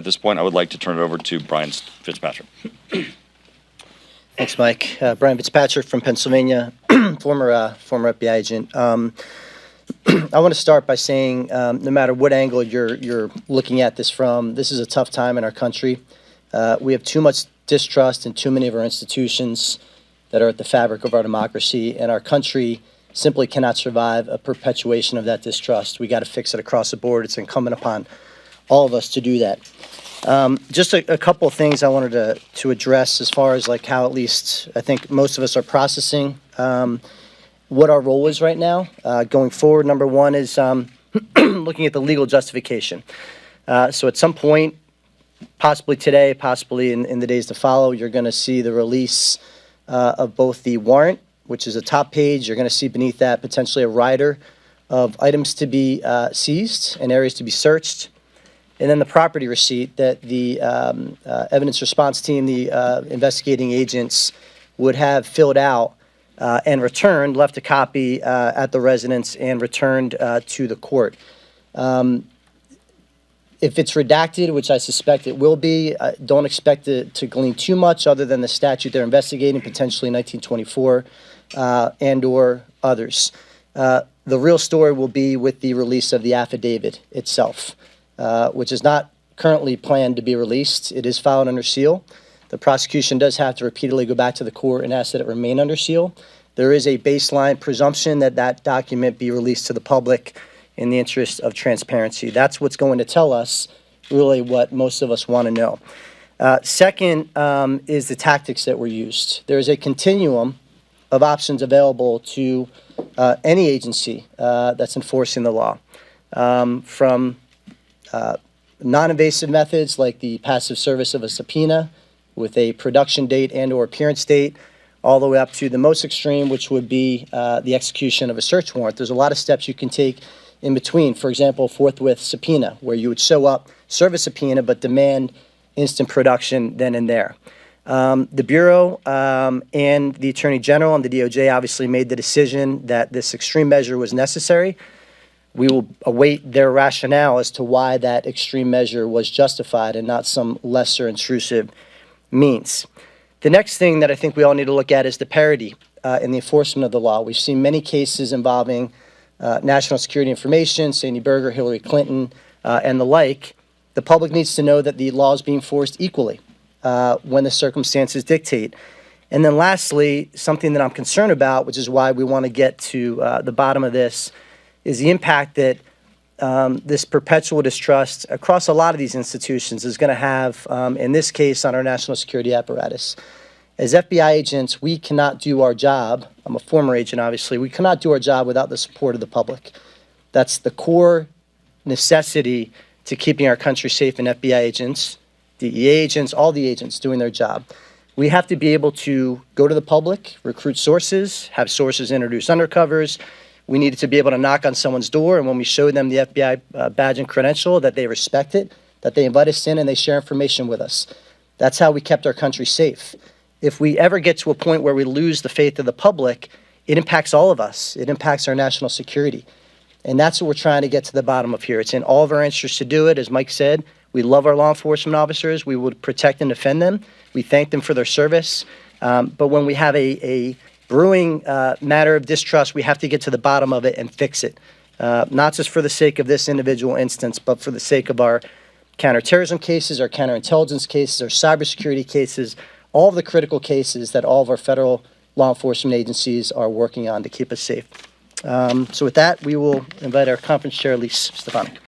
At this point, I would like to turn it over to Brian Fitzpatrick. Thanks, Mike. Brian Fitzpatrick from Pennsylvania, former FBI agent. I want to start by saying, no matter what angle you're looking at this from, this is a tough time in our country. We have too much distrust in too many of our institutions that are at the fabric of our democracy, and our country simply cannot survive a perpetuation of that distrust. We got to fix it across the board. It's incumbent upon all of us to do that. Just a couple of things I wanted to address as far as like how at least I think most of us are processing what our role is right now going forward. Number one is looking at the legal justification. So at some point, possibly today, possibly in the days to follow, you're going to see the release of both the warrant, which is a top page. You're going to see beneath that potentially a rider of items to be seized and areas to be searched. And then the property receipt that the evidence response team, the investigating agents, would have filled out and returned, left a copy at the residence and returned to the court. If it's redacted, which I suspect it will be, don't expect it to glean too much other than the statute they're investigating, potentially 1924 and or others. The real story will be with the release of the affidavit itself, which is not currently planned to be released. It is filed under seal. The prosecution does have to repeatedly go back to the court and ask that it remain under seal. There is a baseline presumption that that document be released to the public in the interest of transparency. That's what's going to tell us really what most of us want to know. Second is the tactics that were used. There is a continuum of options available to any agency that's enforcing the law, from non-invasive methods like the passive service of a subpoena with a production date and or appearance date, all the way up to the most extreme, which would be the execution of a search warrant. There's a lot of steps you can take in between. For example, forthwith subpoena, where you would show up, serve a subpoena, but demand instant production then and there. The Bureau and the Attorney General and the DOJ obviously made the decision that this extreme measure was necessary. We will await their rationale as to why that extreme measure was justified and not some lesser intrusive means. The next thing that I think we all need to look at is the parity in the enforcement of the law. We've seen many cases involving national security information, Sandy Berger, Hillary Clinton, and the like. The public needs to know that the law is being enforced equally when the circumstances dictate. And then lastly, something that I'm concerned about, which is why we want to get to the bottom of this, is the impact that this perpetual distrust across a lot of these institutions is going to have, in this case, on our national security apparatus. As FBI agents, we cannot do our job. I'm a former agent, obviously. We cannot do our job without the support of the public. That's the core necessity to keeping our country safe, and FBI agents, DEA agents, all the agents doing their job. We have to be able to go to the public, recruit sources, have sources introduce undercovers. We needed to be able to knock on someone's door, and when we show them the FBI badge and credential, that they respect it, that they invite us in and they share information with us. That's how we kept our country safe. If we ever get to a point where we lose the faith of the public, it impacts all of us. It impacts our national security. And that's what we're trying to get to the bottom of here. It's in all of our interests to do it. As Mike said, we love our law enforcement officers. We would protect and defend them. We thank them for their service. But when we have a brewing matter of distrust, we have to get to the bottom of it and fix it. Not just for the sake of this individual instance, but for the sake of our counterterrorism cases, our counterintelligence cases, our cybersecurity cases, all of the critical cases that all of our federal law enforcement agencies are working on to keep us safe. So with that, we will invite our conference chair, Elise Stefanik.